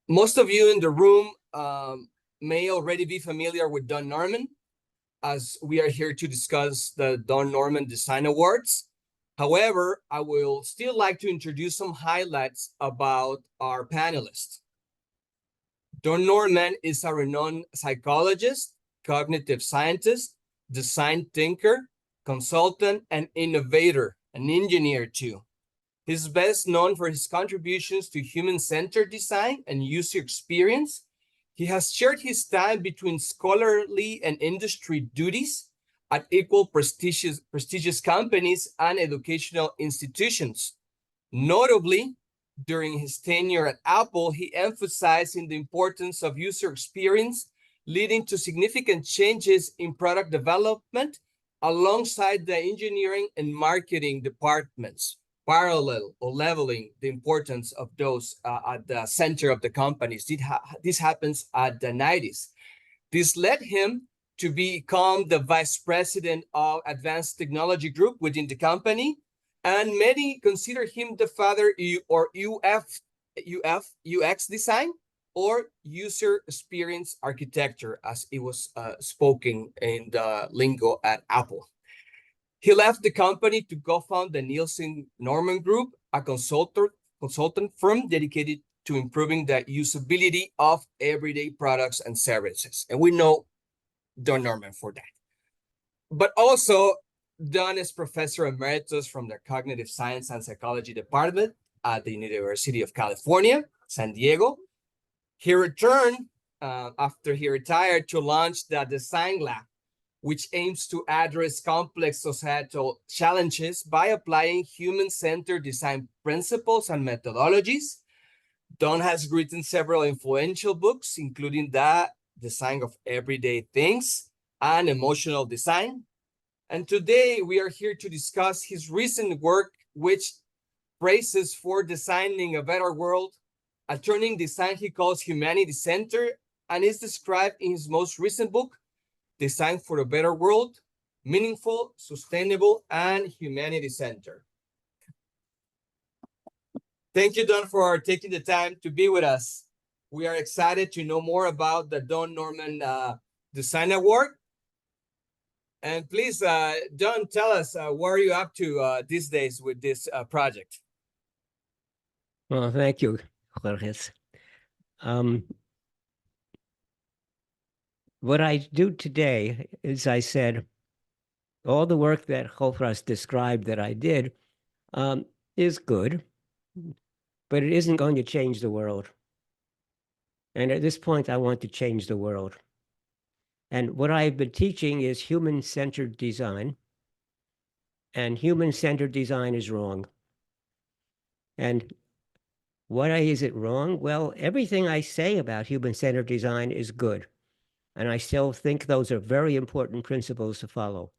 Most of you in the room may already be familiar with Don Norman, as we are here to discuss the Don Norman Design Awards. However, I will still like to introduce some highlights about our panelists. Don Norman is a renowned psychologist, cognitive scientist, design thinker, consultant, and innovator, an engineer too. He's best known for his contributions to human-centered design and user experience. He has shared his time between scholarly and industry duties at equal prestigious companies and educational institutions. Notably, during his tenure at Apple, he emphasized the importance of user experience, leading to significant changes in product development alongside the engineering and marketing departments, parallel or leveling the importance of those at the center of the companies. This happens at the 90s. This led him to become the vice president of Advanced Technology Group within the company, and many consider him the father or UX design, or user experience architecture, as it was spoken in the lingo at Apple. He left the company to co-found the Nielsen Norman Group, a consultant firm dedicated to improving the usability of everyday products and services. And we know Don Norman for that. But also, Don is Professor Emeritus from the Cognitive Science and Psychology Department at the University of California, San Diego. He returned after he retired to launch the Design Lab, which aims to address complex societal challenges by applying human-centered design principles and methodologies. Don has written several influential books, including The Design of Everyday Things and Emotional Design. And today we are here to discuss his recent work, which praises for designing a better world, a turning design he calls humanity-centered, and is described in his most recent book, Design for a Better World, Meaningful, Sustainable, and Humanity-Centered. Thank you, Don, for taking the time to be with us. We are excited to know more about the Don Norman Design Award. And please, Don, tell us, what are you up to these days with this project? Well, thank you, Jorge. What I do today is, I said, all the work that Jorge described that I did is good, but it isn't going to change the world. And at this point, I want to change the world. And what I've been teaching is human-centered design. And human-centered design is wrong. And why is it wrong? Well, everything I say about human-centered design is good. And I still think those are very important principles to follow.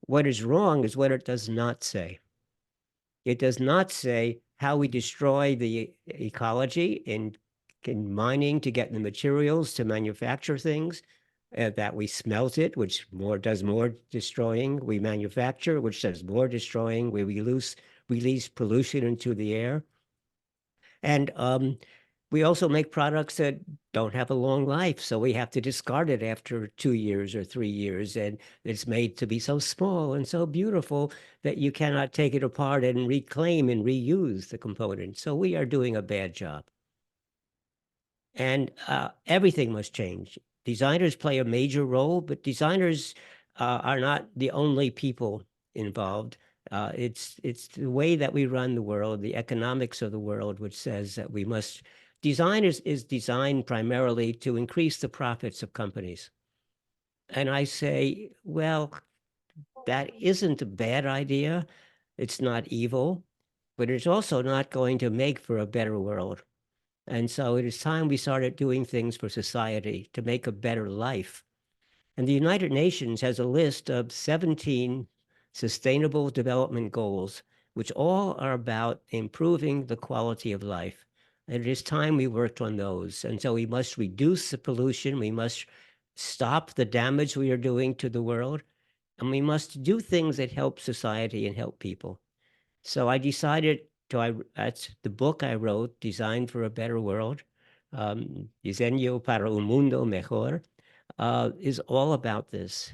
What is wrong is what it does not say. It does not say how we destroy the ecology in mining to get the materials to manufacture things, that we smelt it, which does more destroying. We manufacture, which does more destroying. We release pollution into the air. And we also make products that don't have a long life, so we have to discard it after 2 years or 3 years, and it's made to be so small and so beautiful that you cannot take it apart and reclaim and reuse the components. So we are doing a bad job. And everything must change. Designers play a major role, but designers are not the only people involved. It's the way that we run the world, the economics of the world, which says that we must. Design is designed primarily to increase the profits of companies. And I say, well, that isn't a bad idea. It's not evil, but it's also not going to make for a better world. And so it is time we started doing things for society to make a better life. And the United Nations has a list of 17 Sustainable Development Goals, which all are about improving the quality of life. And it is time we worked on those. And so we must reduce the pollution. We must stop the damage we are doing to the world. And we must do things that help society and help people. So I decided that's the book I wrote, Design for a Better World. Diseño para un mundo mejor, is all about this.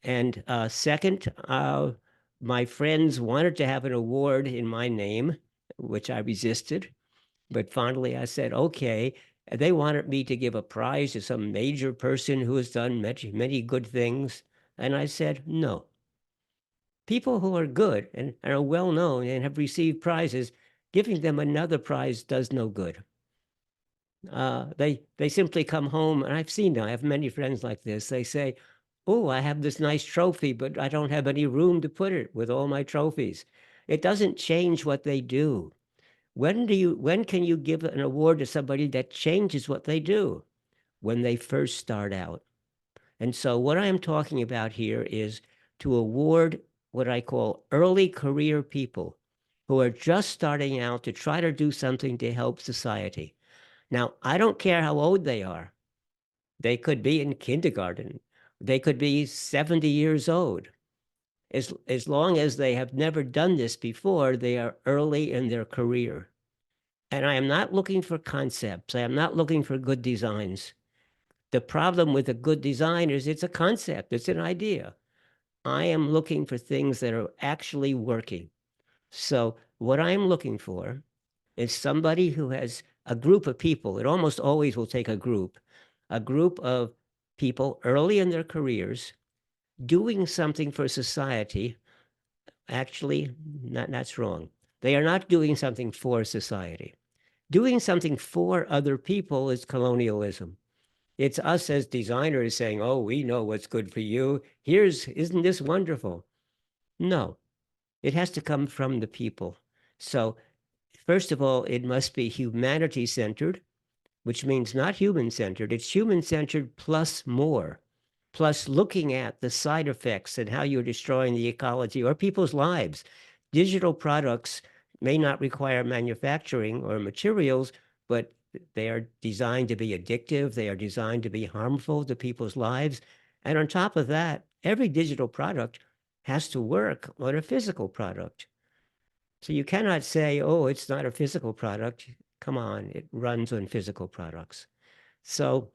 And second, my friends wanted to have an award in my name, which I resisted. But finally, I said, okay. They wanted me to give a prize to some major person who has done many good things. And I said, no. People who are good and are well known and have received prizes, giving them another prize does no good. They simply come home, and I've seen them. I have many friends like this. They say, "Oh, I have this nice trophy, but I don't have any room to put it with all my trophies." It doesn't change what they do. When can you give an award to somebody that changes what they do? When they first start out. And so what I am talking about here is to award what I call early career people who are just starting out to try to do something to help society. Now, I don't care how old they are. They could be in kindergarten. They could be 70 years old. As long as they have never done this before, they are early in their career. And I am not looking for concepts. I am not looking for good designs. The problem with a good design is it's a concept, it's an idea. I am looking for things that are actually working. So what I'm looking for is somebody who has a group of people. It almost always will take a group of people early in their careers doing something for society. Actually, that's wrong. They are not doing something for society. Doing something for other people is colonialism. It's us as designers saying, "Oh, we know what's good for you. Isn't this wonderful?" No, it has to come from the people. So, first of all, it must be humanity-centered, which means not human-centered. It's human-centered plus more, plus looking at the side effects and how you're destroying the ecology or people's lives. Digital products may not require manufacturing or materials, but they are designed to be addictive. They are designed to be harmful to people's lives. And on top of that, every digital product has to work on a physical product. So you cannot say, oh, it's not a physical product. Come on, it runs on physical products. So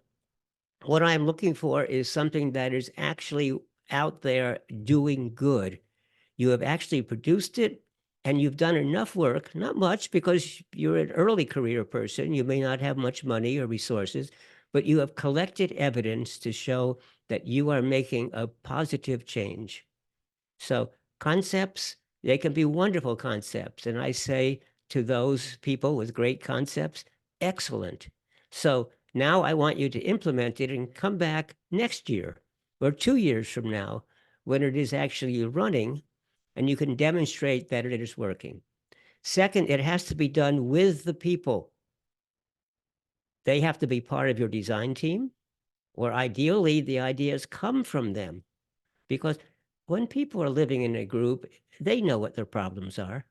what I'm looking for is something that is actually out there doing good. You have actually produced it and you've done enough work, not much because you're an early career person. You may not have much money or resources, but you have collected evidence to show that you are making a positive change. So concepts, they can be wonderful concepts. And I say to those people with great concepts, excellent. So now I want you to implement it and come back next year or 2 years from now when it is actually running and you can demonstrate that it is working. Second, it has to be done with the people. They have to be part of your design team, or ideally the ideas come from them. Because when people are living in a group, they know what their problems are.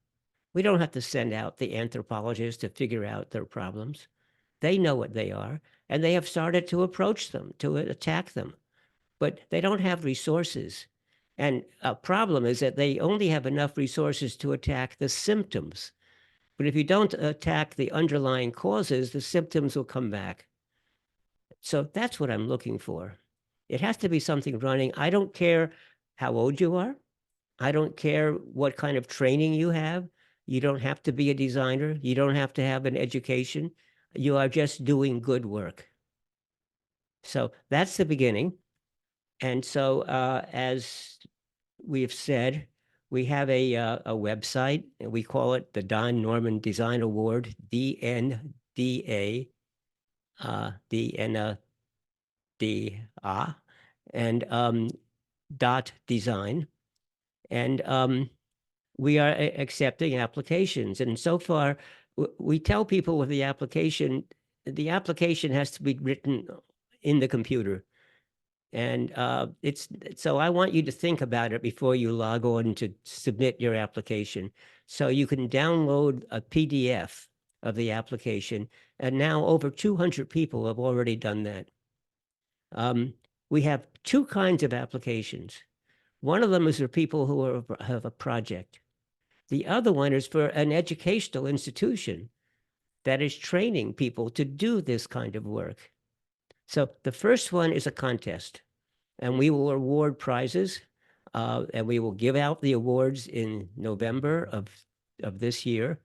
We don't have to send out the anthropologists to figure out their problems. They know what they are, and they have started to approach them, to attack them. But they don't have resources. And a problem is that they only have enough resources to attack the symptoms. But if you don't attack the underlying causes, the symptoms will come back. So that's what I'm looking for. It has to be something running. I don't care how old you are. I don't care what kind of training you have. You don't have to be a designer. You don't have to have an education. You are just doing good work. So that's the beginning. And so as we've said, we have a website, and we call it the Don Norman Design Award, DNDA, DNDA, and dot design. And we are accepting applications. And so far, we tell people with the application has to be written in the computer. And so I want you to think about it before you log on to submit your application. So you can download a PDF of the application. And now over 200 people have already done that. We have two kinds of applications. One of them is for people who have a project. The other one is for an educational institution. that is training people to do this kind of work. So the first one is a contest, and we will award prizes, and we will give out the awards in November of this year.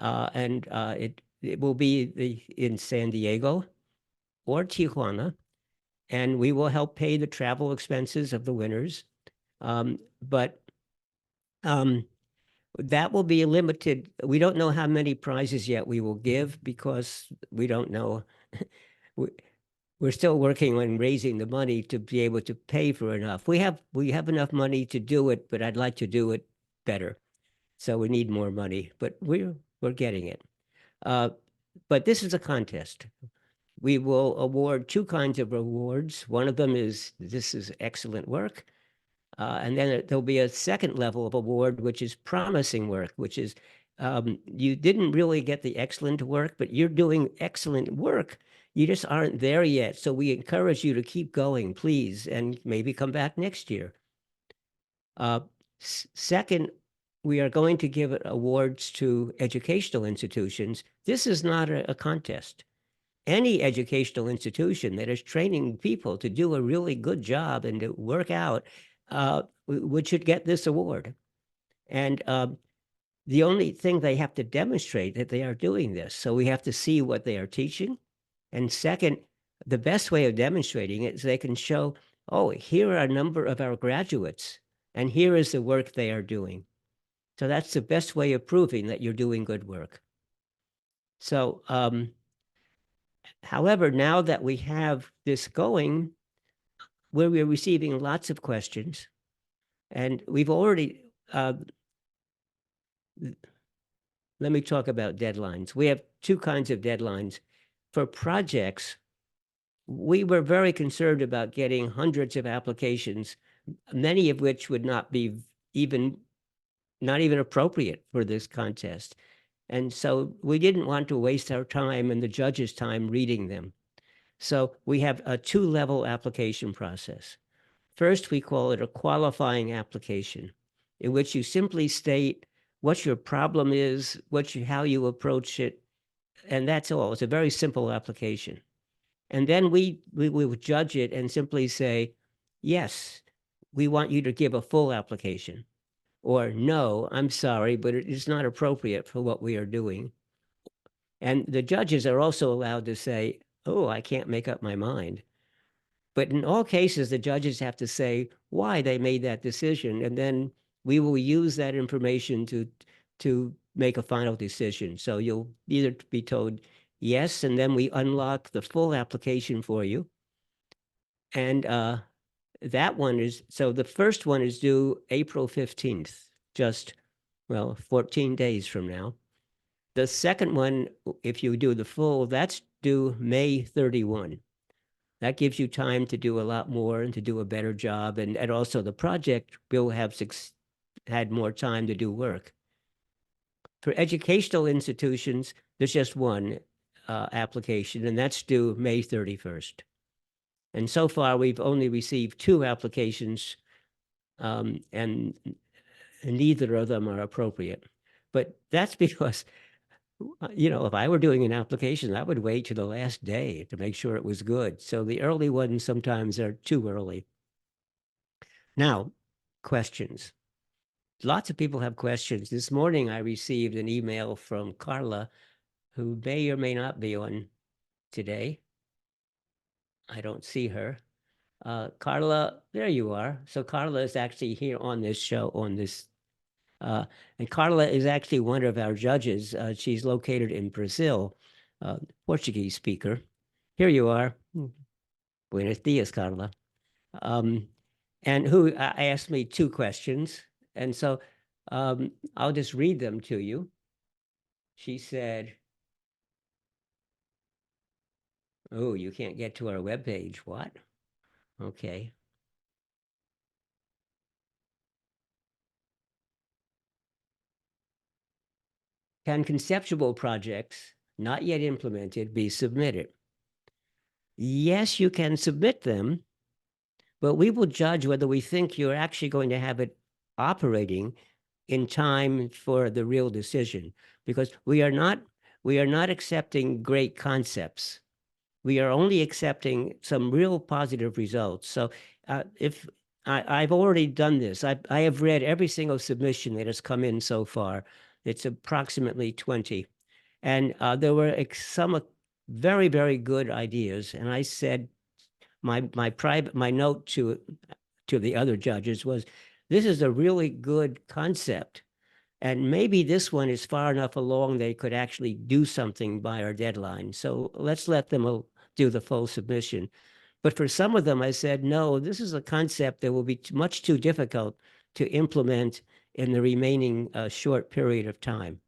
It will be in San Diego or Tijuana, and we will help pay the travel expenses of the winners. But that will be limited. We don't know how many prizes yet we will give because we don't know. We're still working on raising the money to be able to pay for enough. We have enough money to do it, but I'd like to do it better. So we need more money, but we're getting it. But this is a contest. We will award two kinds of awards. One of them is, this is excellent work. And then there'll be a second level of award, which is promising work, which is you didn't really get the excellent work, but you're doing excellent work. You just aren't there yet. So we encourage you to keep going, please, and maybe come back next year. Second, we are going to give awards to educational institutions. This is not a contest. Any educational institution that is training people to do a really good job and to work out, which should get this award. And the only thing they have to demonstrate that they are doing this. So we have to see what they are teaching. And second, the best way of demonstrating it is they can show, oh, here are a number of our graduates, and here is the work they are doing. So that's the best way of proving that you're doing good work. So, however, now that we have this going, we're receiving lots of questions, and we've already, let me talk about deadlines. We have two kinds of deadlines. For projects, we were very concerned about getting hundreds of applications, many of which would not be not even appropriate for this contest. And so we didn't want to waste our time and the judge's time reading them. So we have a two-level application process. First, we call it a qualifying application, in which you simply state what your problem is, how you approach it, and that's all. It's a very simple application. And then we will judge it and simply say, yes, we want you to give a full application. Or no, I'm sorry, but it is not appropriate for what we are doing. And the judges are also allowed to say, oh, I can't make up my mind. But in all cases, the judges have to say why they made that decision. And then we will use that information to make a final decision. So you'll either be told yes, and then we unlock the full application for you. And that one is, so the first one is due April 15th, just, well, 14 days from now. The second one, if you do the full, that's due May 31. That gives you time to do a lot more and to do a better job. And also the project will have had more time to do work. For educational institutions, there's just one application, and that's due May 31st. And so far, we've only received two applications, and neither of them are appropriate. But that's because, if I were doing an application, I would wait to the last day to make sure it was good. So the early ones sometimes are too early. Now, questions. Lots of people have questions. This morning, I received an email from Carla, who may or may not be on today. I don't see her. Carla, there you are. So Carla is actually here on this show, and Carla is actually one of our judges. She's located in Brazil, Portuguese speaker. Here you are. Buenos dias, Carla. And who asked me two questions. And so I'll just read them to you. She said, oh, you can't get to our webpage. What? Okay. Can conceptual projects not yet implemented be submitted? Yes, you can submit them, but we will judge whether we think you're actually going to have it operating in time for the real decision, because we are not we are not accepting great concepts. We are only accepting some real positive results. So if I've already done this, I have read every single submission that has come in so far. It's approximately 20. And there were some very, very good ideas. And I said, my note to the other judges was, this is a really good concept. And maybe this one is far enough along they could actually do something by our deadline. So let's let them do the full submission. But for some of them, I said, no, this is a concept that will be much too difficult to implement in the remaining short period of time.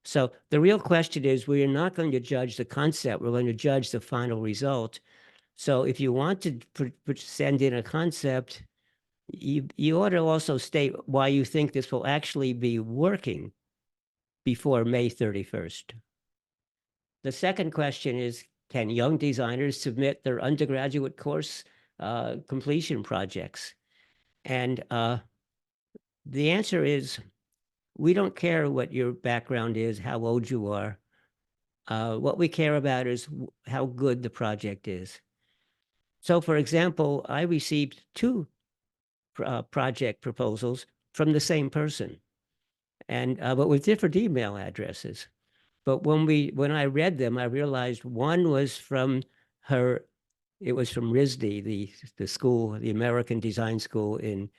So the real question is, we are not going to judge the concept, we're going to judge the final result. So if you want to send in a concept, you ought to also state why you think this will actually be working before May 31st. The second question is, can young designers submit their undergraduate course completion projects? And the answer is, we don't care what your background is, how old you are. What we care about is how good the project is. So, for example, I received 2 project proposals from the same person, and but with different email addresses. But when I read them, I realized one was from her. It was from RISD, the school, the American Design School in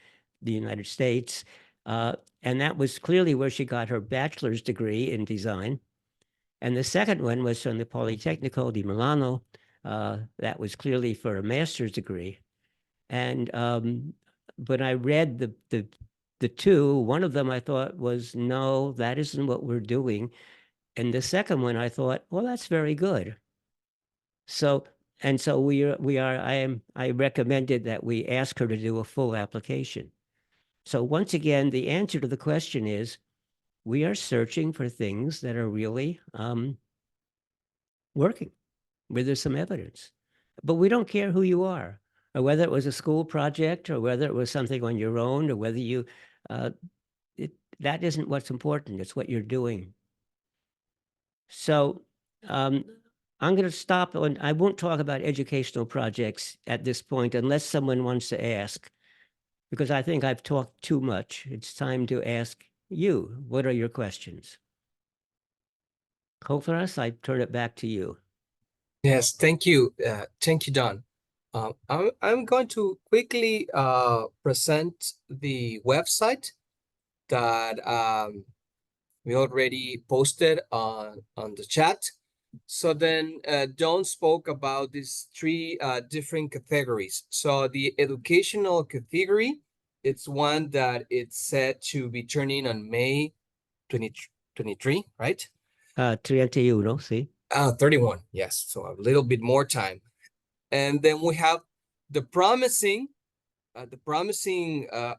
the United States, and that was clearly where she got her bachelor's degree in design. And the second one was from the Politecnico di Milano. That was clearly for a master's degree. And when I read the 2, one of them I thought was, no, that isn't what we're doing. And the second one I thought, well, that's very good. So I recommended that we ask her to do a full application. So once again, the answer to the question is, we are searching for things that are really working, where there's some evidence. But we don't care who you are, or whether it was a school project, or whether it was something on your own, or whether you, that isn't what's important. It's what you're doing. So I'm going to stop, and I won't talk about educational projects at this point unless someone wants to ask, because I think I've talked too much. It's time to ask you, what are your questions? Kofaras, I turn it back to you. Yes, thank you. Thank you, Don. I'm going to quickly present the website that we already posted on the chat. So then Don spoke about these 3 different categories. So the educational category, it's one that it's set to be turning on May 2023, right? 31, see? 31, yes. So a little bit more time. And then we have the promising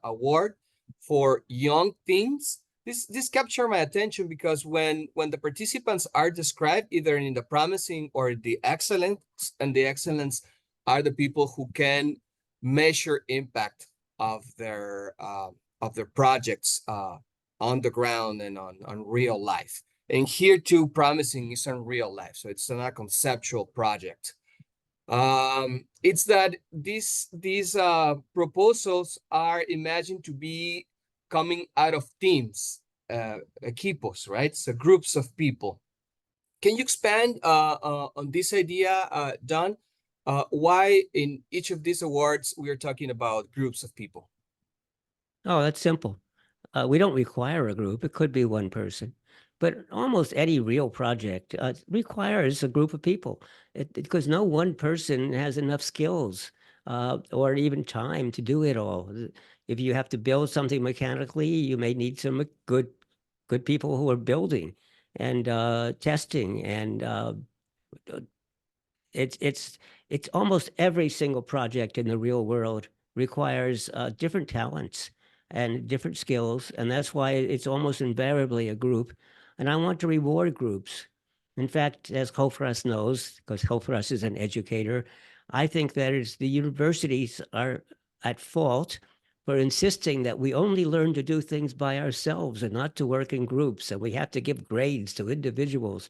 award for young teens. This captured my attention because when the participants are described either in the promising or the excellent, and the excellence are the people who can measure impact of their projects on the ground and on real life. And here too, promising is on real life, so it's not a conceptual project. It's that these proposals are imagined to be coming out of teams, equipos, right? So groups of people. Can you expand on this idea, Don? Why in each of these awards we are talking about groups of people? Oh, that's simple. We don't require a group. It could be one person. But almost any real project requires a group of people, because no one person has enough skills or even time to do it all. If you have to build something mechanically, you may need some good people who are building and testing, and it's almost every single project in the real world requires different talents and different skills, and that's why it's almost invariably a group. And I want to reward groups. In fact, as Hofras knows, because Hofras is an educator, I think that the universities are at fault for insisting that we only learn to do things by ourselves and not to work in groups, and we have to give grades to individuals.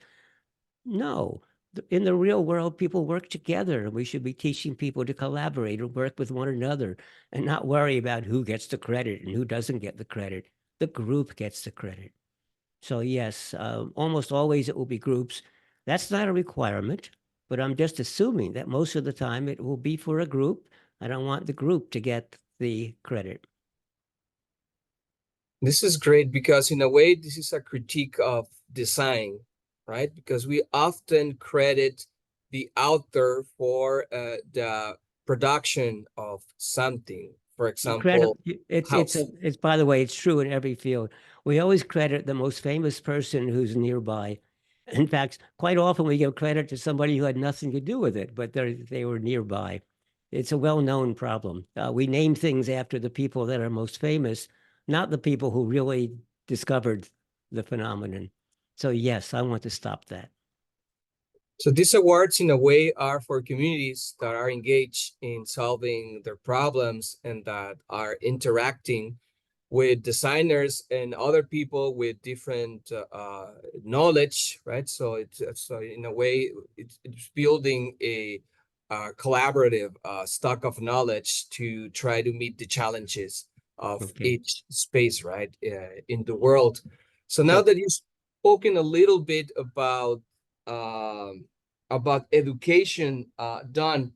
No. In the real world, people work together. We should be teaching people to collaborate and work with one another and not worry about who gets the credit and who doesn't get the credit. The group gets the credit. So yes, almost always it will be groups. That's not a requirement, but I'm just assuming that most of the time it will be for a group. I don't want the group to get the credit. This is great because in a way, this is a critique of design, right? Because we often credit the author for the production of something. For You credit example, it's house. it's by the way, it's true in every field. We always credit the most famous person who's nearby. In fact, quite often we give credit to somebody who had nothing to do with it, but they were nearby. It's a well-known problem. We name things after the people that are most famous, not the people who really discovered the phenomenon. So yes, I want to stop that. So these awards, in a way, are for communities that are engaged in solving their problems and that are interacting with designers and other people with different knowledge, right? So it's in a way it's building a collaborative stock of knowledge to try to meet the challenges of Okay. each space, right, in the world. So now So that you've spoken a little bit about education done,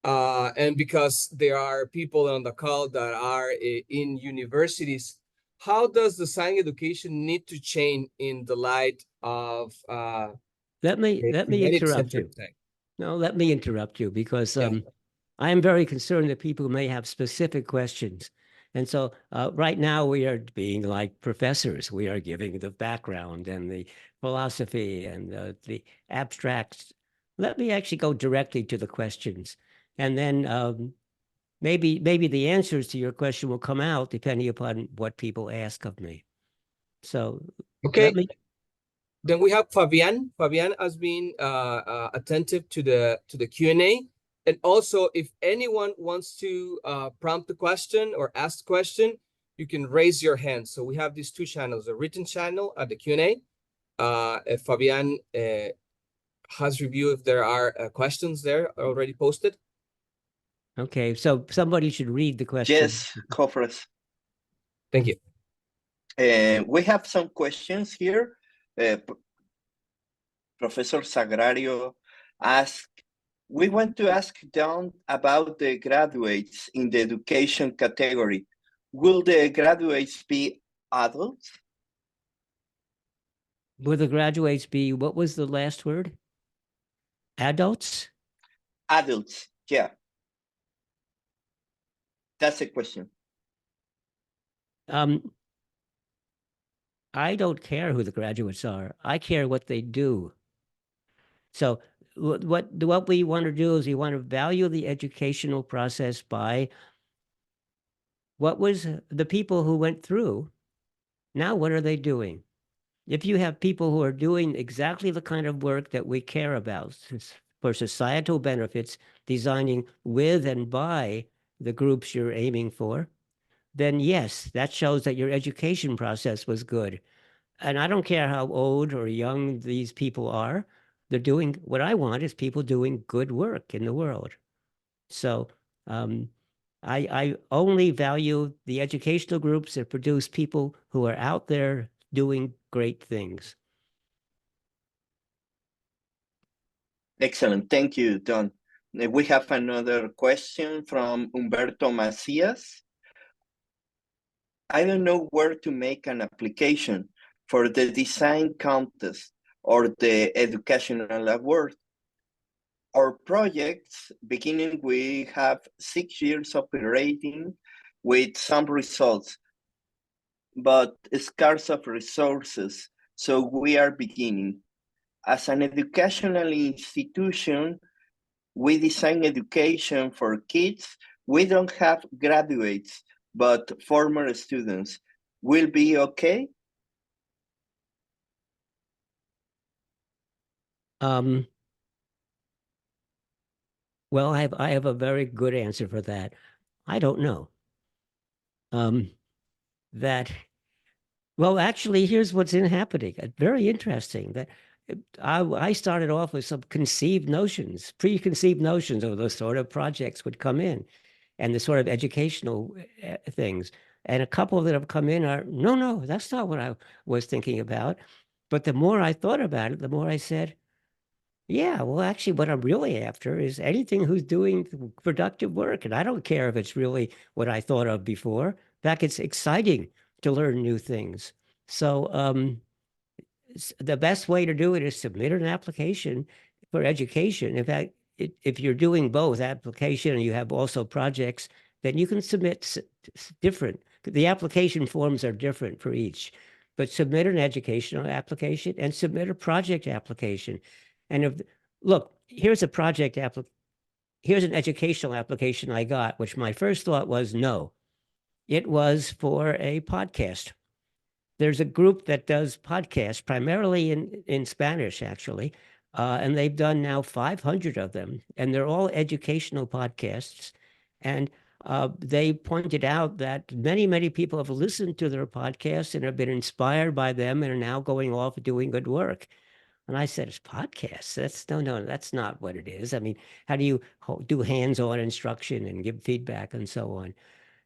and because there are people on the call that are in universities, how does design education need to change in the light of let me a let me interrupt humanity-centered you. design? No, let me interrupt you because Yeah. I am very concerned that people may have specific questions. And so right now we are being like professors. We are giving the background and the philosophy and the abstracts. Let me actually go directly to the questions. And then maybe the answers to your question will come out depending upon what people ask of me. So let Okay. me Then we have Fabian. Fabian has been attentive to the Q&A. And also, if anyone wants to prompt the question or ask the question, you can raise your hand. So we have these two channels, a written channel at the Q&A. If Fabian has reviewed if there are questions there already posted. Okay, so somebody should read the question. Yes, Jofres. Thank you. We have some questions here. Professor Sagrario asked, we want to ask Don about the graduates in the education category. Will the graduates be adults? Will the graduates be, what was the last word? Adults? Adults, yeah. That's a question. I don't care who the graduates are. I care what they do. So what we want to do is we want to value the educational process by what was the people who went through. Now, what are they doing? If you have people who are doing exactly the kind of work that we care about for societal benefits, designing with and by the groups you're aiming for, then yes, that shows that your education process was good. And I don't care how old or young these people are. They're doing what I want is people doing good work in the world. So I only value the educational groups that produce people who are out there doing great things. Excellent. Thank you, Don. We have another question from Humberto Macias. I don't know where to make an application for the design contest or the educational award. Our projects, beginning, we have 6 years operating with some results, but scarce of resources. So we are beginning. As an educational institution, we design education for kids. We don't have graduates, but former students. Will be okay? Well, I have a very good answer for that. I don't know. Well, actually, here's what's happening. Very interesting that I started off with some preconceived notions of the sort of projects would come in and the sort of educational things. And a couple that have come in are, no, that's not what I was thinking about. But the more I thought about it, the more I said, yeah, well, actually, what I'm really after is anything who's doing productive work. And I don't care if it's really what I thought of before. In fact, it's exciting to learn new things. So the best way to do it is submit an application for education. In fact, if you're doing both application and you have also projects, then you can submit different. The application forms are different for each, but submit an educational application and submit a project application. And look, here's an educational application I got, which my first thought was no. It was for a podcast. There's a group that does podcasts primarily in Spanish, actually, and they've done now 500 of them, and they're all educational podcasts. And they pointed out that many people have listened to their podcasts and have been inspired by them and are now going off doing good work. And I said, it's podcasts. No, that's not what it is. I mean, how do you do hands-on instruction and give feedback and so on?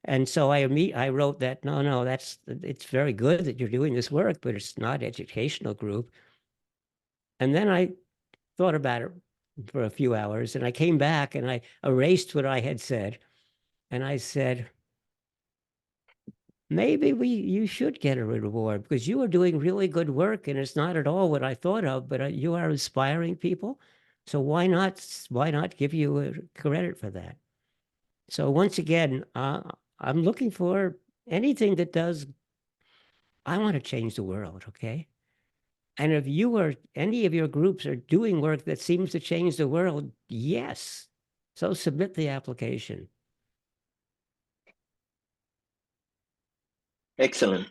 And so I wrote that, no, it's very good that you're doing this work, but it's not educational group. And then I thought about it for a few hours and I came back and I erased what I had said. And I said, maybe you should get a reward because you are doing really good work and it's not at all what I thought of, but you are inspiring people. So why not give you a credit for that? So once again, I'm looking for anything that does, I want to change the world, okay? And if you or any of your groups are doing work that seems to change the world, yes. So submit the application. Excellent.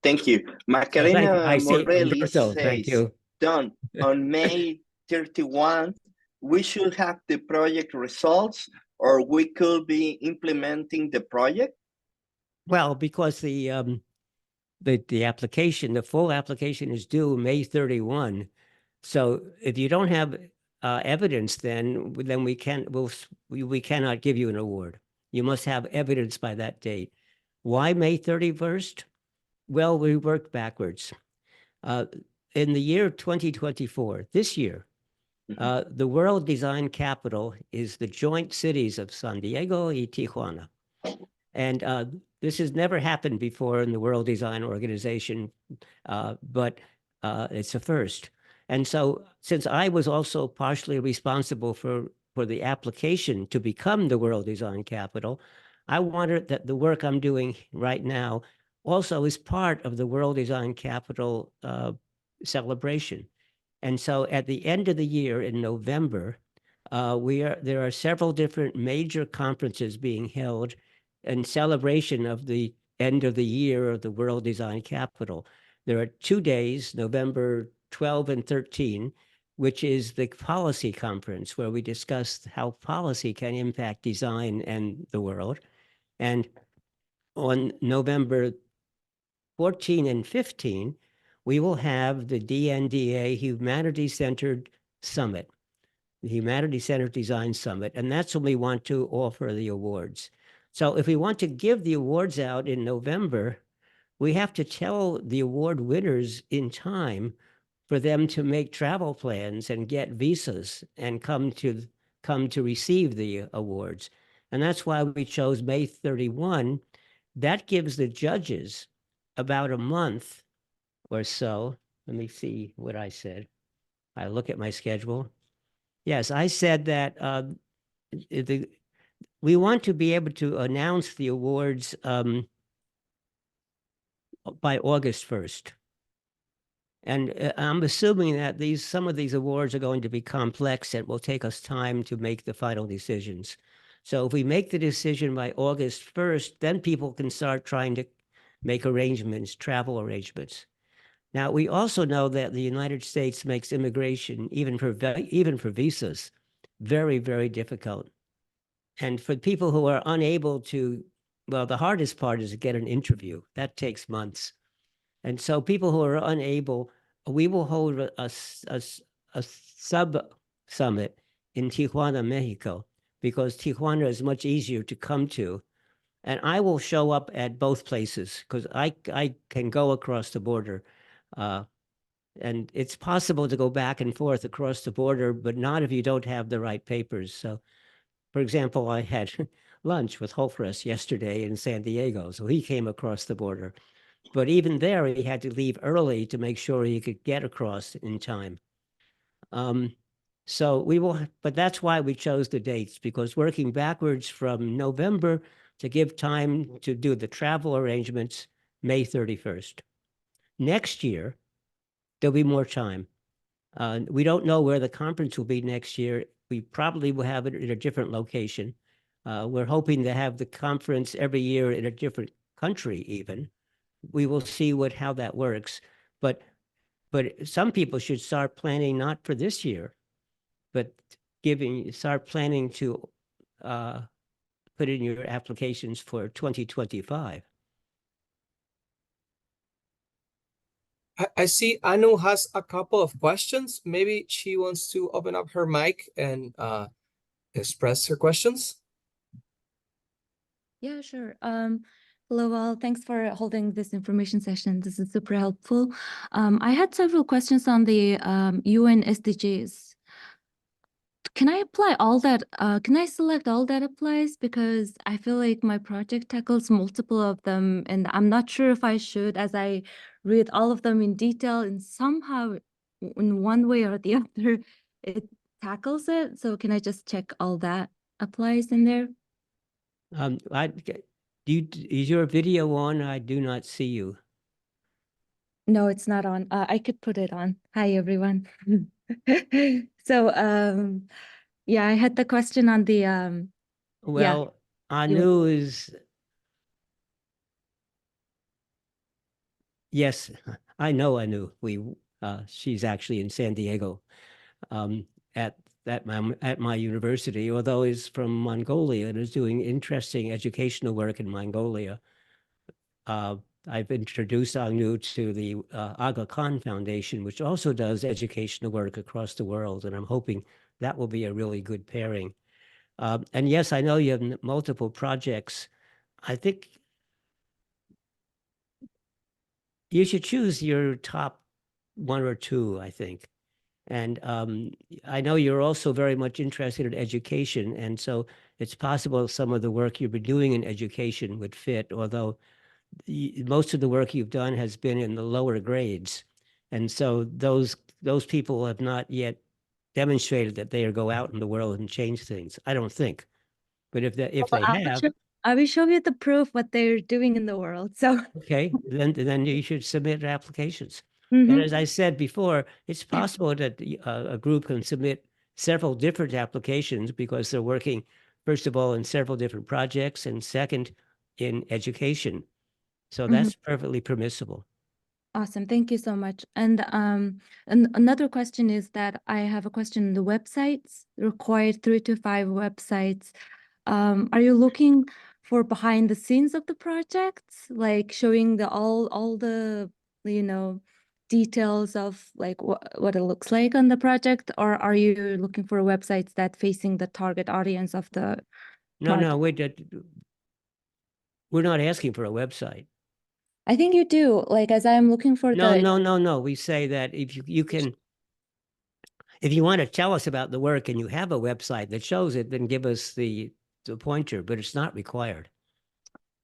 Thank you. So Macarena Morelli Humberto, thank says, you. Don, on May 31, we should have the project results or we could be implementing the project? Well, because the application, the full application is due May 31. So if you don't have evidence, then we cannot give you an award. You must have evidence by that date. Why May 31st? Well, we worked backwards. In the year 2024, this year, the World Design Capital is the joint cities of San Diego and Tijuana. And this has never happened before in the World Design Organization, but it's a first. And so since I was also partially responsible for the application to become the World Design Capital, I wanted that the work I'm doing right now also is part of the World Design Capital celebration. And so at the end of the year in November, there are several different major conferences being held in celebration of the end of the year of the World Design Capital. There are 2 days, November 12 and 13, which is the policy conference where we discuss how policy can impact design and the world. And on November 14 and 15, we will have the DNDA Humanity-Centered Summit, the Humanity-Centered Design Summit, and that's when we want to offer the awards. So if we want to give the awards out in November, we have to tell the award winners in time for them to make travel plans and get visas and come to receive the awards. And that's why we chose May 31. That gives the judges about a month or so. Let me see what I said. I look at my schedule. Yes, I said that we want to be able to announce the awards by August 1st. And I'm assuming that some of these awards are going to be complex and will take us time to make the final decisions. So if we make the decision by August 1st, then people can start trying to make arrangements, travel arrangements. Now, we also know that the United States makes immigration, even for visas, very, very difficult. And for people who are unable to, well, the hardest part is to get an interview. That takes months. And so people who are unable we will hold a sub summit in Tijuana, Mexico, because Tijuana is much easier to come to. And I will show up at both places because I can go across the border. And it's possible to go back and forth across the border, but not if you don't have the right papers. So, for example, I had lunch with Hofres yesterday in San Diego, so he came across the border. But even there, he had to leave early to make sure he could get across in time. So we will, but that's why we chose the dates, because working backwards from November to give time to do the travel arrangements, May 31st. Next year, there'll be more time. We don't know where the conference will be next year. We probably will have it in a different location. We're hoping to have the conference every year in a different country even. We will see how that works. But some people should start planning not for this year, but start planning to put in your applications for 2025. I see Anu has a couple of questions. Maybe she wants to open up her mic and express her questions. Yeah, sure. Hello all. Thanks for holding this information session. This is super helpful. I had several questions on the UN SDGs. Can I apply all that? Can I select all that applies? Because I feel like my project tackles multiple of them, and I'm not sure if I should, as I read all of them in detail, and somehow in one way or the other, it tackles it. So can I just check all that applies in there? Is your video on? I do not see you. No, it's not on. I could put it on. Hi, everyone. So, yeah, I had the question on the, Well, Anu is, yes, I know Anu. She's actually in San Diego at my university, although is from Mongolia and is doing interesting educational work in Mongolia. I've introduced Anu to the Aga Khan Foundation, which also does educational work across the world, and I'm hoping that will be a really good pairing. And yes, I know you have multiple projects. I think you should choose your top one or two, I think. And I know you're also very much interested in education, and so it's possible some of the work you've been doing in education would fit, although most of the work you've done has been in the lower grades. And so those people have not yet demonstrated that they go out in the world and change things, I don't think. But if they have, I will show you the proof what they're doing in the world. So okay, then you should submit applications. And as I said before, it's possible that a group can submit several different applications because they're working, first of all, in several different projects, and second, in education. So that's perfectly permissible. Awesome. Thank you so much. And another question is that I have a question. The websites required 3 to 5 websites. Are you looking for behind the scenes of the projects, like showing all the details of like what it looks like on the project, or are you looking for websites that facing the target audience of the No, we're not asking for a website. I think you do. Like, as I'm looking for No. We say that if you want to tell us about the work and you have a website that shows it, then give us the pointer, but it's not required.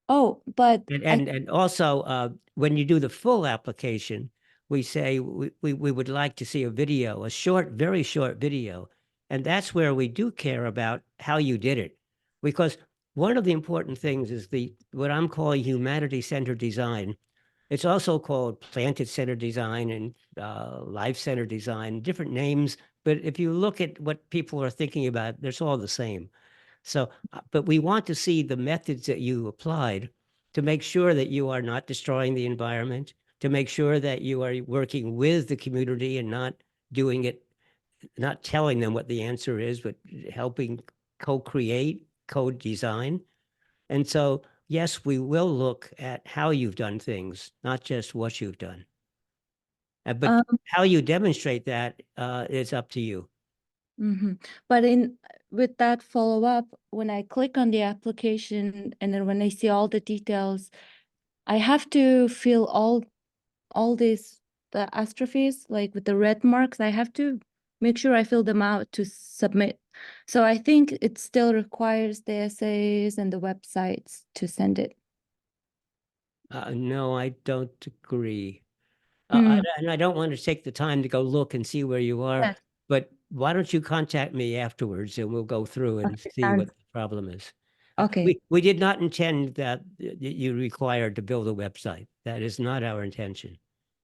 Oh, but and also when you do the full application, we say we would like to see a video, a short, very short video. And that's where we do care about how you did it. Because one of the important things is what I'm calling humanity-centered design. It's also called planet-centered design and life-centered design, different names. But if you look at what people are thinking about, it's all the same. So, but we want to see the methods that you applied to make sure that you are not destroying the environment, to make sure that you are working with the community and not doing it, not telling them what the answer is, but helping co-create, co-design. And so, yes, we will look at how you've done things, not just what you've done. But how you demonstrate that is up to you. But with that follow-up, when I click on the application and then when I see all the details, I have to fill all these the astrophies, like with the red marks. I have to make sure I fill them out to submit. So I think it still requires the essays and the websites to send it. No, I don't agree. Mm. And I don't want to take the time to go look and see where you are, Yes. but why don't you contact me afterwards and we'll go through and Okay, see what sounds- the problem is. Okay. We did not intend that you required to build a website. That is not our intention.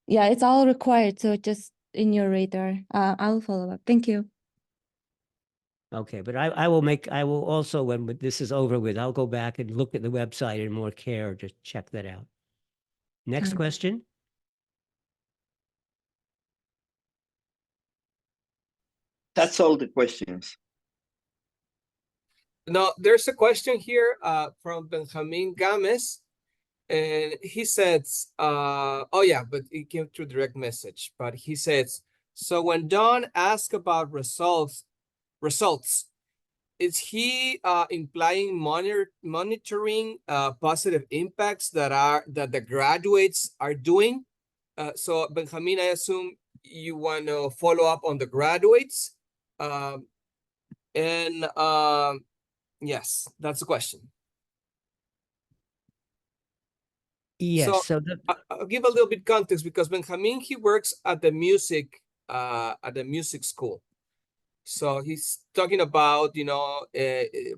Yeah, it's all required. So just in your radar. I'll follow up. Thank you. Okay, but I will also, when this is over with, I'll go back and look at the website in more care to check that out. Next Sounds- question? That's all the questions. No, there's a question here from Benjamin Games, and he says, oh yeah, but it came through direct message. But he says, so when Don asked about results, is he implying monitoring positive impacts that the graduates are doing? So Benjamin, I assume you want to follow up on the graduates, yes, that's the question. Yes, So I'll give a little bit context because Benjamin, he works at the music school. So he's talking about,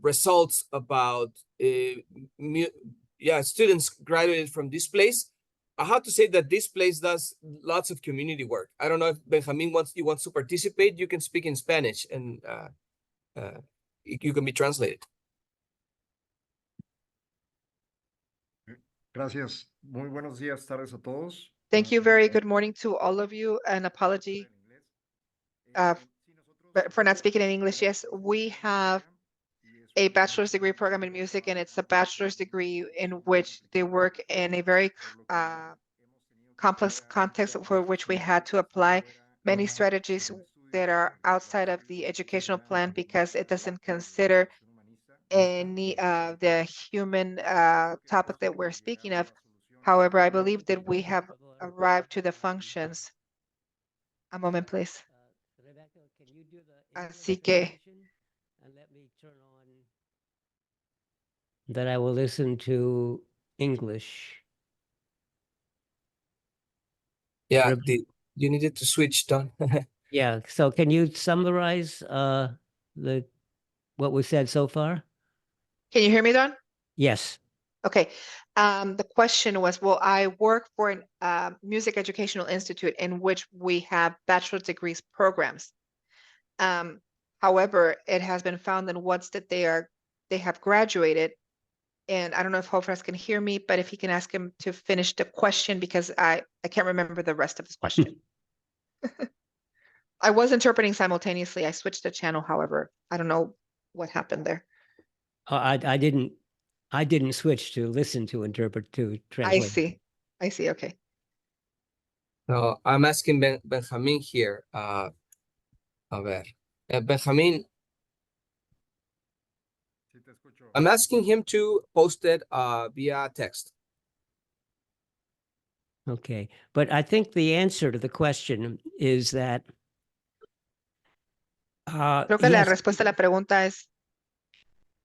results about, students graduated from this place. I have to say that this place does lots of community work. I don't know if Benjamin wants to participate. You can speak in Spanish and you can be translated. Gracias. Muy buenos días, tardes a todos. Thank you. Very good morning to all of you. An apology for not speaking in English. Yes, we have a bachelor's degree program in music, and it's a bachelor's degree in which they work in a very complex context for which we had to apply many strategies that are outside of the educational plan because it doesn't consider any of the human topic that we're speaking of. However, I believe that we have arrived to the functions. A moment, please. Rebecca, can you do the Así que- and let me turn on that I will listen to English. Yeah, Reb- you needed to switch, Don. Yeah, so can you summarize what was said so far? Can you hear me, Don? Yes. Okay. The question was, well, I work for an music educational institute in which we have bachelor's degrees programs. However, it has been found that once that they have graduated, and I don't know if Hofras can hear me, but if he can ask him to finish the question because I can't remember the rest of his question. I was interpreting simultaneously. I switched the channel, however. I don't know what happened there. I didn't switch to listen to interpret to translate. I see. Okay. No, I'm asking Benjamin here. A ver. Benjamin, Sí, te escucho. I'm asking him to post it via text. Okay, but I think the answer to the question is that Creo que la yes, respuesta a la pregunta es,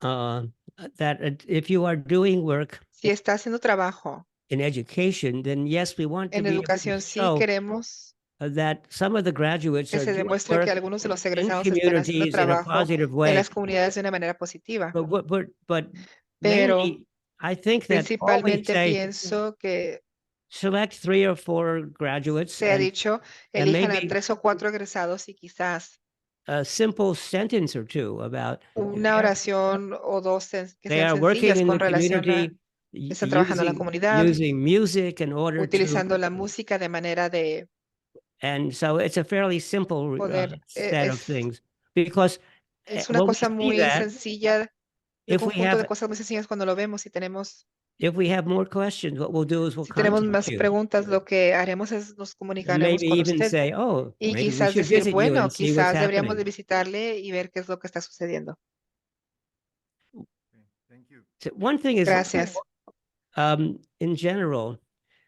that if you are doing work si está haciendo trabajo in education, then yes, we want to en be able to educación, sí show queremos that some of the graduates que are se doing demuestre que work algunos de los in egresados están haciendo communities in a trabajo positive en way. las comunidades de una manera positiva. But Pero mainly, I think that all we principalmente say, pienso que select 3 or 4 graduates se ha and dicho, and elijan a maybe 3 o 4 egresados y quizás a simple sentence or two about una oración o dos que they sean are working sencillas in the con relación a community están trabajando en la comunidad, using music in order to, utilizando la música de manera de and so it's a fairly simple poder, set of es- things because es una when we cosa see muy that, sencilla, un if we conjunto de have cosas muy sencillas cuando lo vemos y tenemos if we have more questions, what we'll do is we'll Si tenemos contact más you. preguntas, lo que haremos es nos And comunicaremos maybe con even usted say, oh, y maybe we quizás should decir, visit you bueno, and see what's quizás deberíamos de happening. visitarle y ver qué es lo que está sucediendo. Okay, thank you. So one thing is, Gracias. in general,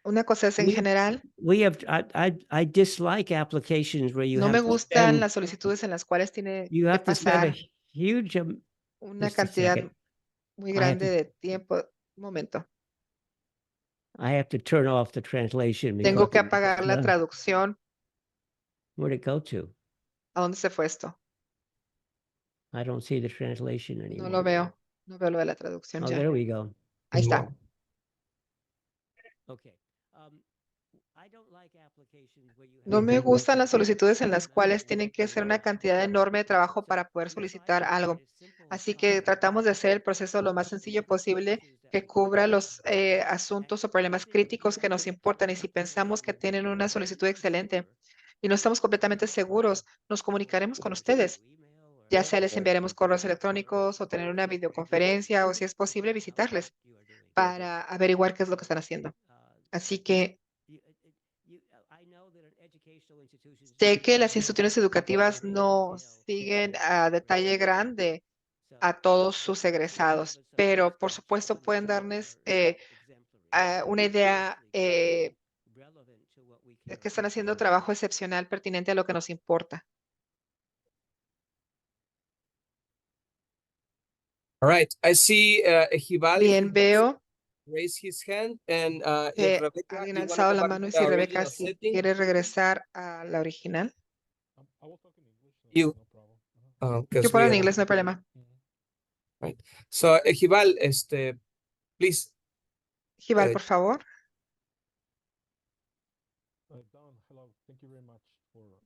Una cosa es en we- general, I dislike applications where you no have me to gustan spend, las solicitudes en las cuales tiene you que have to spend a pasar huge, una just a cantidad second. muy I have grande to- de tiempo. Un momento. I have to turn off the translation. Tengo que because apagar la traducción. Where'd it go to? ¿A dónde se fue esto? I don't see the translation No anymore. lo veo. No veo lo de la traducción Oh, ya. there we go. Ahí está. Okay. I don't like applications where you have No to me spend gustan las a solicitudes en las cuales number tienen of que hacer una hours. cantidad enorme de trabajo So para poder we try solicitar to make algo. it as simple as Así que possible tratamos de hacer el proceso lo más sencillo posible que cubra los asuntos o problemas críticos que nos importan. Y si pensamos que tienen una solicitud excelente y no estamos completamente seguros, nos comunicaremos con ustedes. Ya sea les enviaremos correos electrónicos o tener una videoconferencia o si es posible visitarles para averiguar qué es lo que están haciendo. Así que sé que las instituciones educativas no siguen a detalle grande a todos sus egresados, pero por supuesto pueden darnos una idea de que están haciendo trabajo excepcional pertinente a lo que nos importa. All right, I see Ejival Bien, veo raise his hand and if que Rebecca, alguien ha you wanna alzado go la back mano to y the si Rebeca original sí setting, quiere regresar a la original. you, Yo because puedo we en are, inglés, no hay problema. so Ejival, please. Jival, Eh, por favor.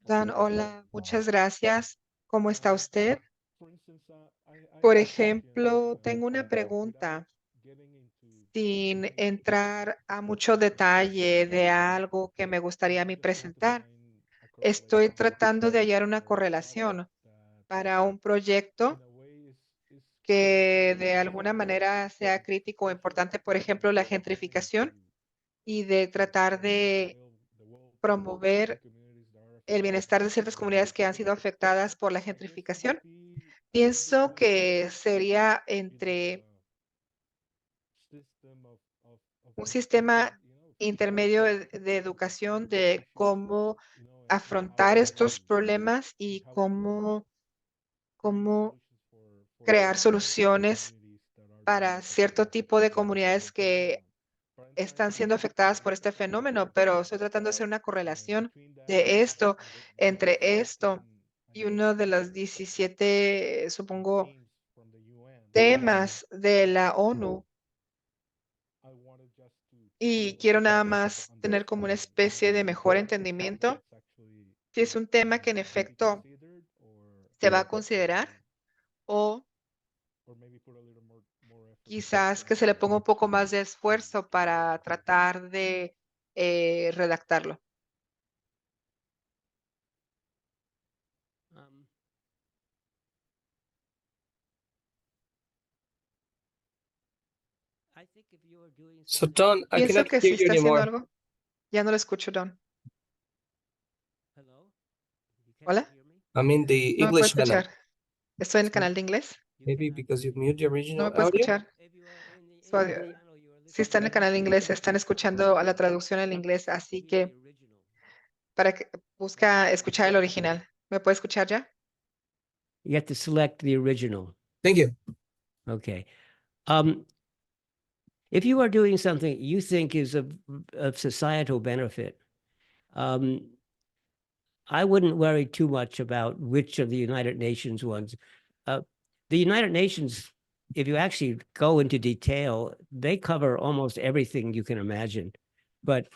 Dan, hola, muchas gracias. ¿Cómo está usted? Por ejemplo, tengo una pregunta sin entrar a mucho detalle de algo que me gustaría a mí presentar. Estoy tratando de hallar una correlación para un proyecto que de alguna manera sea crítico o importante, por ejemplo, la gentrificación y de tratar de promover el bienestar de ciertas comunidades que han sido afectadas por la gentrificación. Pienso que sería entre un sistema intermedio de educación de cómo afrontar estos problemas y cómo crear soluciones para cierto tipo de comunidades que están siendo afectadas por este fenómeno, pero estoy tratando de hacer una correlación de esto, entre esto y uno de los 17, supongo, temas de la ONU. Y quiero nada más tener como una especie de mejor entendimiento si es un tema que en efecto se va a considerar o quizás que se le ponga un poco más de esfuerzo para tratar de redactarlo. So Don, I Pienso cannot que hear si you está haciendo anymore. algo, ya no lo escucho, Don. Hola, I mean the no me puedo English channel. escuchar. Estoy en el canal de inglés. Maybe because you mute the No original me puedo audio. escuchar. Su audio. Si está en el canal de inglés, están escuchando a la traducción en inglés, así que para que busca escuchar el original. ¿Me puede escuchar ya? You have to select the original. Thank you. Okay. If you are doing something you think is of societal benefit, I wouldn't worry too much about which of the United Nations ones. The United Nations, if you actually go into detail, they cover almost everything you can imagine. But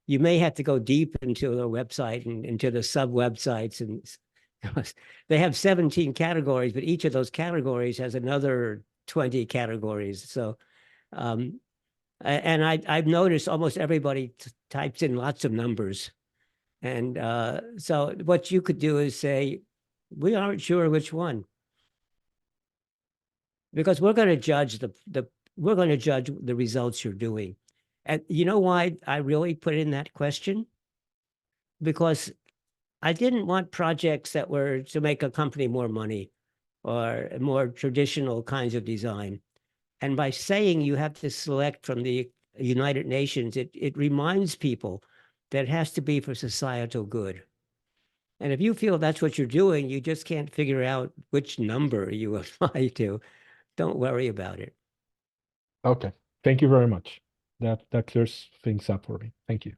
you may have to go deep into their website and into the sub-websites. And they have 17 categories, but each of those categories has another 20 categories. So, and I've noticed almost everybody types in lots of numbers. And so what you could do is say, we aren't sure which one. Because we're going to judge we're going to judge the results you're doing. And you know why I really put in that question? Because I didn't want projects that were to make a company more money or more traditional kinds of design. And by saying you have to select from the United Nations, it reminds people that it has to be for societal good. And if you feel that's what you're doing, you just can't figure out which number you apply to. Don't worry about it. Okay, thank you very much. That clears things up for me. Thank you.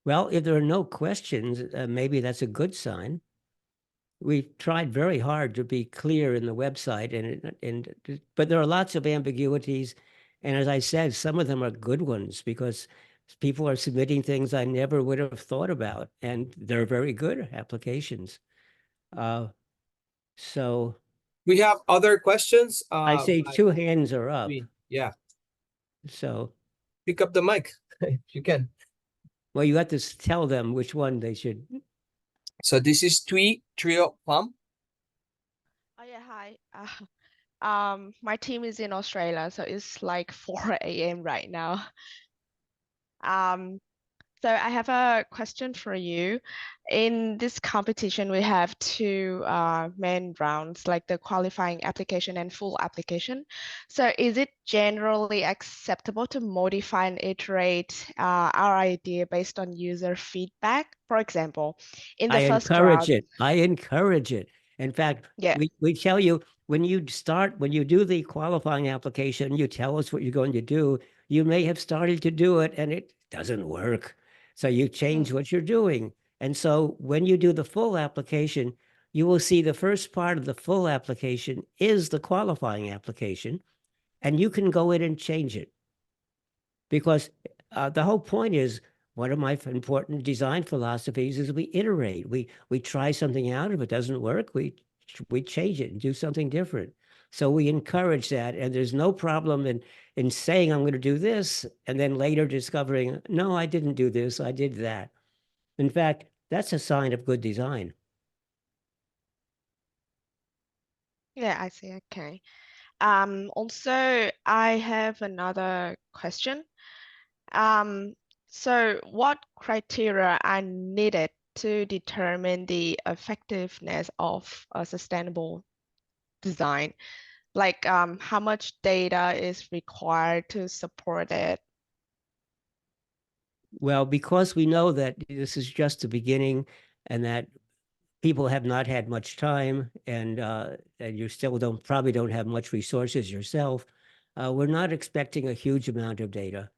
Well, if there are no questions, maybe that's a good sign. We've tried very hard to be clear in the website, but there are lots of ambiguities. And as I said, some of them are good ones because people are submitting things I never would have thought about, and they're very good applications. So We have other questions. I say by 2 hands are up. Yeah, So, pick up the mic if you can. well, you have to tell them which one they should. So this is Trio Plum. Oh yeah, hi. My team is in Australia, so it's like 4 a.m. right now. So I have a question for you. In this competition, we have 2 main rounds, like the qualifying application and full application. So is it generally acceptable to modify and iterate our idea based on user feedback? For example, in the I first encourage round, it. I encourage it. In fact, yeah. we tell you when you do the qualifying application, you tell us what you're going to do. You may have started to do it and it doesn't work. So you change what you're doing. And so when you do the full application, you will see the first part of the full application is the qualifying application, and you can go in and change it. Because the whole point is, one of my important design philosophies is we iterate. We try something out. If it doesn't work, we change it and do something different. So we encourage that, and there's no problem in saying I'm going to do this, and then later discovering, no, I didn't do this, I did that. In fact, that's a sign of good design. Yeah, I see. Okay. Also, I have another question. So what criteria are needed to determine the effectiveness of a sustainable design? Like, how much data is required to support it? Well, because we know that this is just the beginning and that people have not had much time and you still probably don't have much resources yourself, we're not expecting a huge amount of data.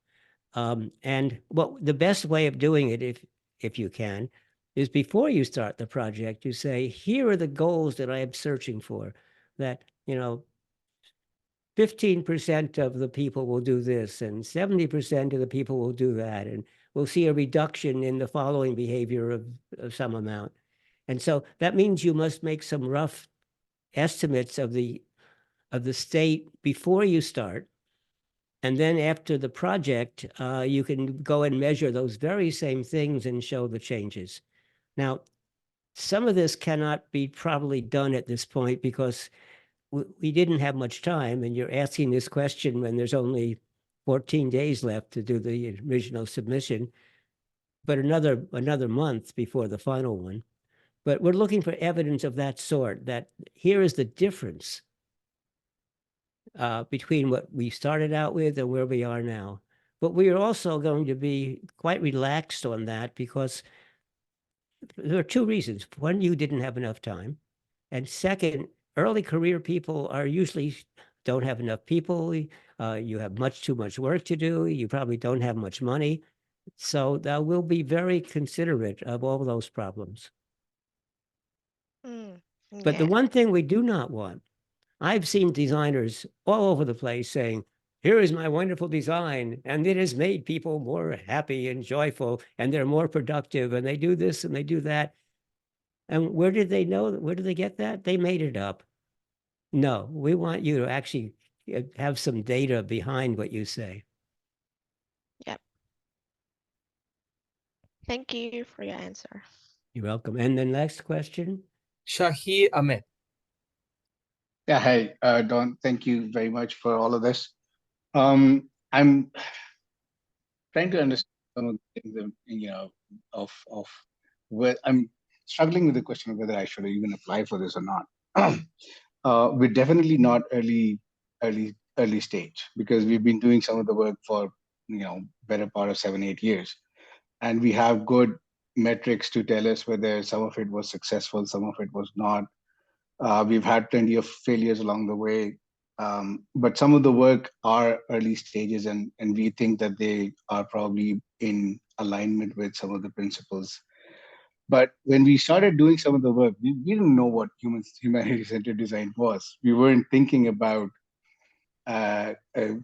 And well, the best way of doing it, if you can, is before you start the project, you say, here are the goals that I am searching for, that, 15% of the people will do this and 70% of the people will do that. And we'll see a reduction in the following behavior of some amount. And so that means you must make some rough estimates of the state before you start. And then after the project, you can go and measure those very same things and show the changes. Now, some of this cannot be probably done at this point because we didn't have much time, and you're asking this question when there's only 14 days left to do the original submission, but another month before the final one. But we're looking for evidence of that sort, that here is the difference between what we started out with and where we are now. But we are also going to be quite relaxed on that because there are 2 reasons. One, you didn't have enough time. And second, early career people are usually don't have enough people. You have too much work to do. You probably don't have much money. So we'll be very considerate of all those problems. But the Yeah. one thing we do not want, I've seen designers all over the place saying, here is my wonderful design, and it has made people more happy and joyful, and they're more productive, and they do this and they do that. And where did they know that? Where did they get that? They made it up. No, we want you to actually have some data behind what you say. Yep. Thank you for your answer. You're welcome. And the next question? Shahir Ahmed. Yeah, hey, Don, thank you very much for all of this. I'm trying to understand some of the things that, of where I'm struggling with the question of whether I should even apply for this or not. We're definitely not early stage because we've been doing some of the work for, better part of 7-8 years. And we have good metrics to tell us whether some of it was successful, some of it was not. We've had plenty of failures along the way, but some of the work are early stages, and we think that they are probably in alignment with some of the principles. But when we started doing some of the work, we didn't know what humanity-centered design was. We weren't thinking about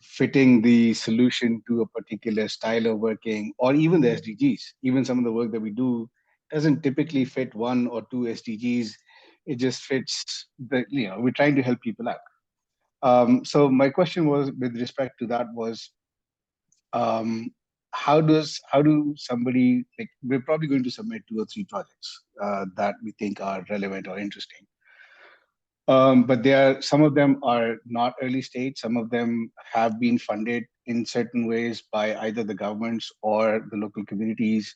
fitting the solution to a particular style of working, or even the SDGs. Even some of the work that we do doesn't typically fit 1 or 2 SDGs. It just fits we're trying to help people out. So my question was, with respect to that, was how do somebody, like, we're probably going to submit 2 or 3 projects that we think are relevant or interesting. But some of them are not early stage. Some of them have been funded in certain ways by either the governments or the local communities.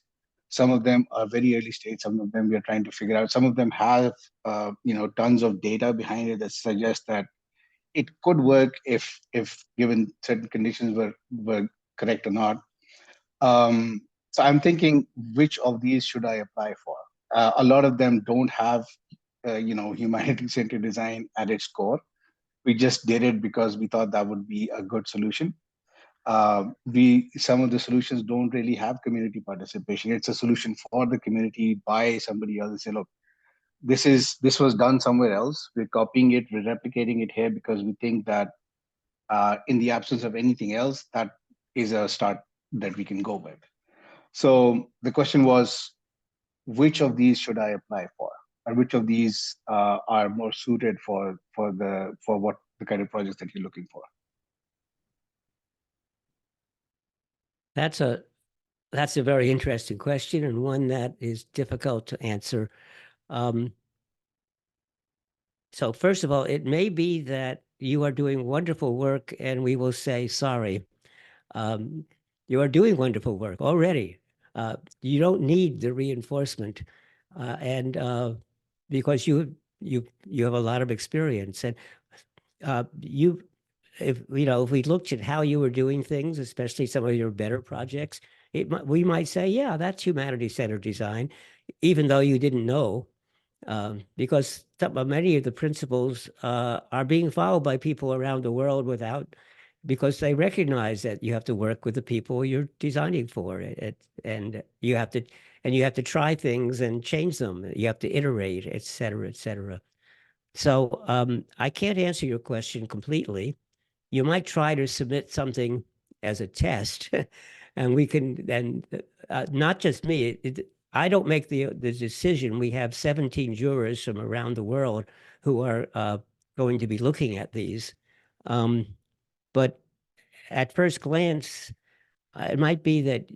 Some of them are very early stage. Some of them we are trying to figure out. Some of them have, tons of data behind it that suggests that it could work if given certain conditions were correct or not. So I'm thinking, which of these should I apply for? A lot of them don't have humanity-centered design at its core. We just did it because we thought that would be a good solution. Some of the solutions don't really have community participation. It's a solution for the community by somebody else. Say, look, this was done somewhere else. We're copying it, we're replicating it here because we think that in the absence of anything else, that is a start that we can go with. So the question was, which of these should I apply for? Or which of these are more suited for what the kind of projects that you're looking for? That's a very interesting question, and one that is difficult to answer. So first of all, it may be that you are doing wonderful work and we will say, sorry, you are doing wonderful work already. You don't need the reinforcement, and because you have a lot of experience, and if we looked at how you were doing things, especially some of your better projects, we might say, yeah, that's humanity-centered design, even though you didn't know, because many of the principles are being followed by people around the world because they recognize that you have to work with the people you're designing for, and you have to try things and change them. You have to iterate, et cetera, et cetera. So I can't answer your question completely. You might try to submit something as a test, and we can, and not just me, I don't make the decision. We have 17 jurors from around the world who are going to be looking at these. But at first glance, it might be that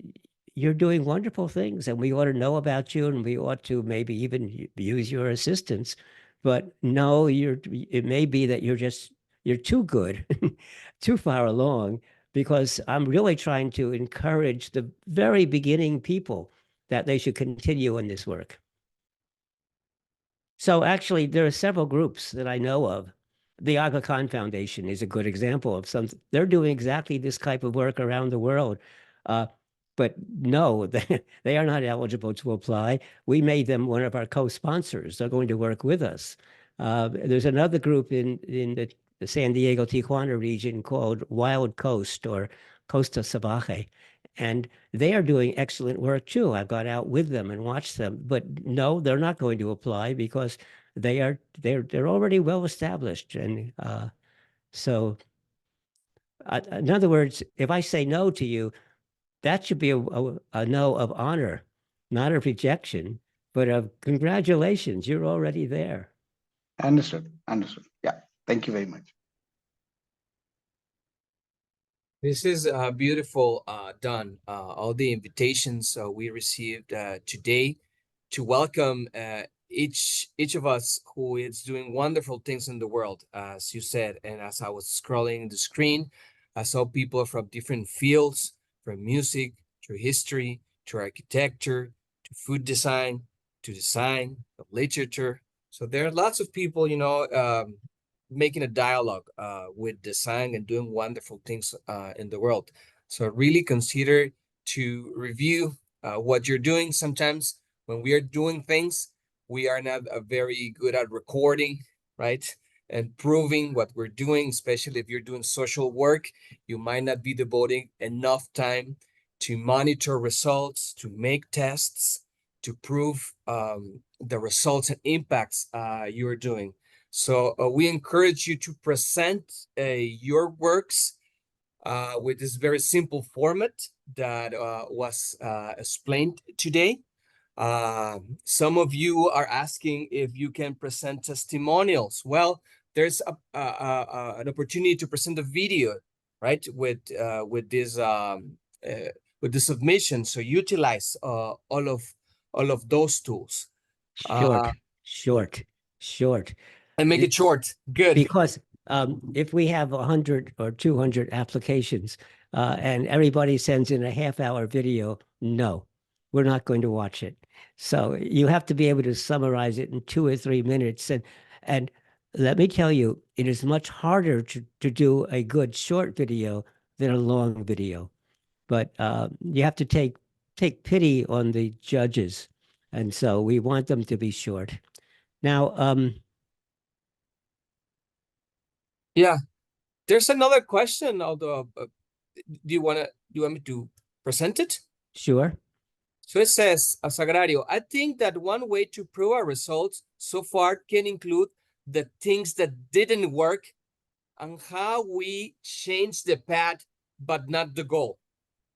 you're doing wonderful things and we ought to know about you, and we ought to maybe even use your assistance. But no, it may be that you're too good, too far along, because I'm really trying to encourage the very beginning people that they should continue in this work. So actually, there are several groups that I know of. The Aga Khan Foundation is a good example of they're doing exactly this type of work around the world. But no, they are not eligible to apply. We made them one of our co-sponsors. They're going to work with us. There's another group in the San Diego, Tijuana region called Wild Coast, or Costa Salvaje. And they are doing excellent work too. I've gone out with them and watched them. But no, they're not going to apply because they're already well established. And so in other words, if I say no to you, that should be a no of honor, not a rejection, but of congratulations, you're already there. Understood. Yeah, thank you very much. This is beautiful, Don. All the invitations we received today to welcome each of us who is doing wonderful things in the world, as you said, and as I was scrolling the screen, I saw people from different fields, from music to history to architecture to food design to design of literature. So there are lots of people, making a dialogue with design and doing wonderful things in the world. So really consider to review what you're doing. Sometimes when we are doing things, we are not very good at recording, right? And proving what we're doing, especially if you're doing social work, you might not be devoting enough time to monitor results, to make tests, to prove the results and impacts you're doing. So we encourage you to present your works with this very simple format that was explained today. Some of you are asking if you can present testimonials. Well, there's an opportunity to present a video, right? With the submission. So utilize all of those tools. Short. And make it short. Good. Because if we have 100 or 200 applications and everybody sends in a half-hour video, no, we're not going to watch it. So you have to be able to summarize it in 2 or 3 minutes. And let me tell you, it is much harder to do a good short video than a long video. But you have to take pity on the judges. And so we want them to be short. Now, yeah, there's another question, although do you want me to present it? Sure. So it says, Sagrario, I think that one way to prove our results so far can include the things that didn't work and how we change the path, but not the goal.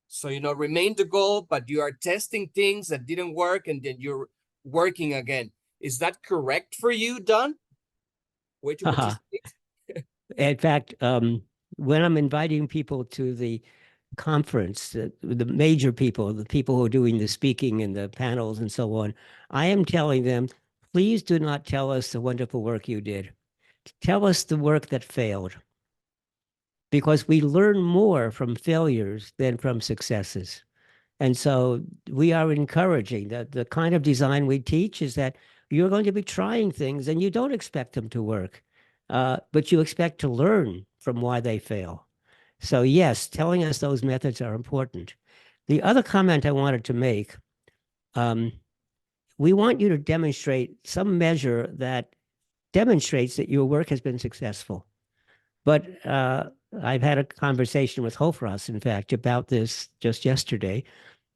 So, remain the goal, but you are testing things that didn't work and then you're working again. Is that correct for you, Don? Way to participate? In fact, when I'm inviting people to the conference, the major people, the people who are doing the speaking and the panels and so on, I am telling them, please do not tell us the wonderful work you did. Tell us the work that failed. Because we learn more from failures than from successes. And so we are encouraging that the kind of design we teach is that you're going to be trying things and you don't expect them to work, but you expect to learn from why they fail. So yes, telling us those methods are important. The other comment I wanted to make, we want you to demonstrate some measure that demonstrates that your work has been successful. But I've had a conversation with Hofras, in fact, about this just yesterday,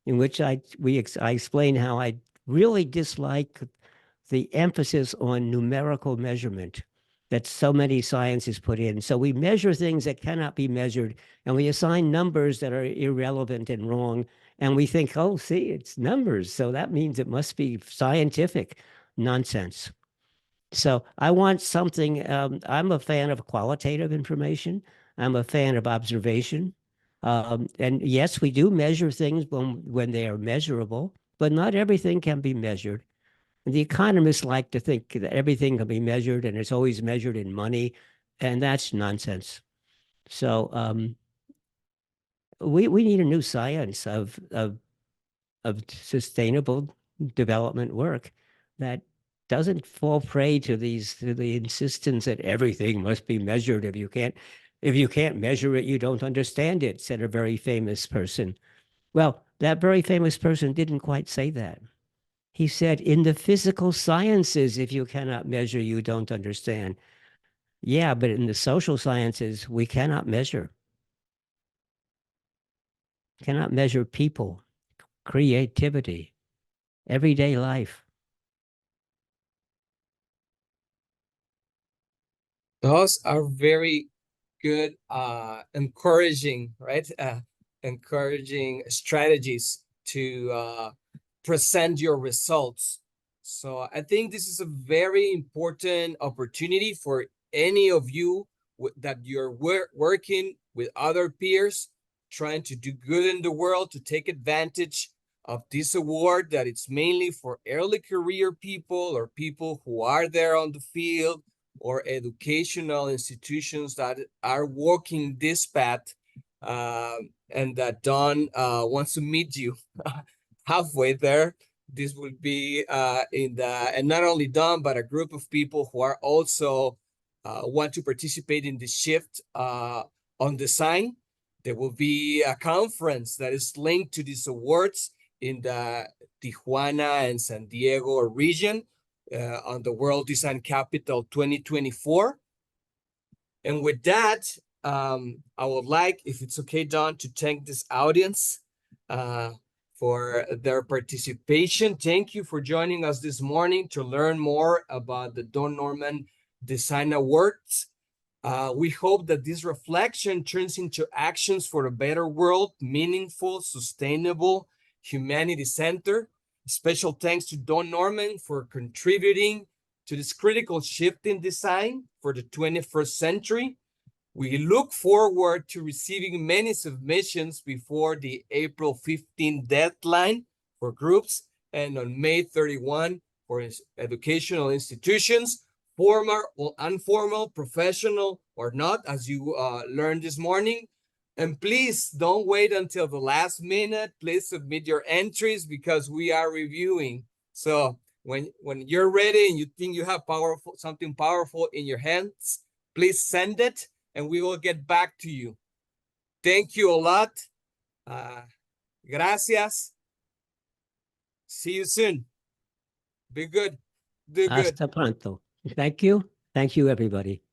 in which I explained how I really dislike the emphasis on numerical measurement that so many sciences put in. So we measure things that cannot be measured, and we assign numbers that are irrelevant and wrong. And we think, oh, see, it's numbers, so that means it must be scientific. Nonsense. So I want something, I'm a fan of qualitative information. I'm a fan of observation. And yes, we do measure things when they are measurable, but not everything can be measured. And the economists like to think that everything can be measured and it's always measured in money, and that's nonsense. So we need a new science of sustainable development work that doesn't fall prey to the insistence that everything must be measured. If you can't measure it, you don't understand it, said a very famous person. Well, that very famous person didn't quite say that. He said, in the physical sciences, if you cannot measure, you don't understand. Yeah, but in the social sciences, we cannot measure. Cannot measure people, creativity, everyday life. Those are very good, encouraging, right? Encouraging strategies to present your results. So I think this is a very important opportunity for any of you that you're working with other peers, trying to do good in the world, to take advantage of this award, that it's mainly for early career people or people who are there on the field, or educational institutions that are walking this path, and that Don wants to meet you halfway there. This will be and not only Don, but a group of people who are also want to participate in the shift on design. There will be a conference that is linked to these awards in the Tijuana and San Diego region on the World Design Capital 2024. And with that, I would like, if it's okay, Don, to thank this audience for their participation. Thank you for joining us this morning to learn more about the Don Norman Design Awards. We hope that this reflection turns into actions for a better world, meaningful, sustainable, humanity-centered. Special thanks to Don Norman for contributing to this critical shift in design for the 21st century. We look forward to receiving many submissions before the April 15 deadline for groups, and on May 31 for educational institutions, formal or informal, professional or not, as you learned this morning. And please don't wait until the last minute. Please submit your entries because we are reviewing. So when you're ready and you think you have something powerful in your hands, please send it and we will get back to you. Thank you a lot. Gracias. See you soon. Be good. Do good. Hasta pronto. Thank you. Thank you, everybody.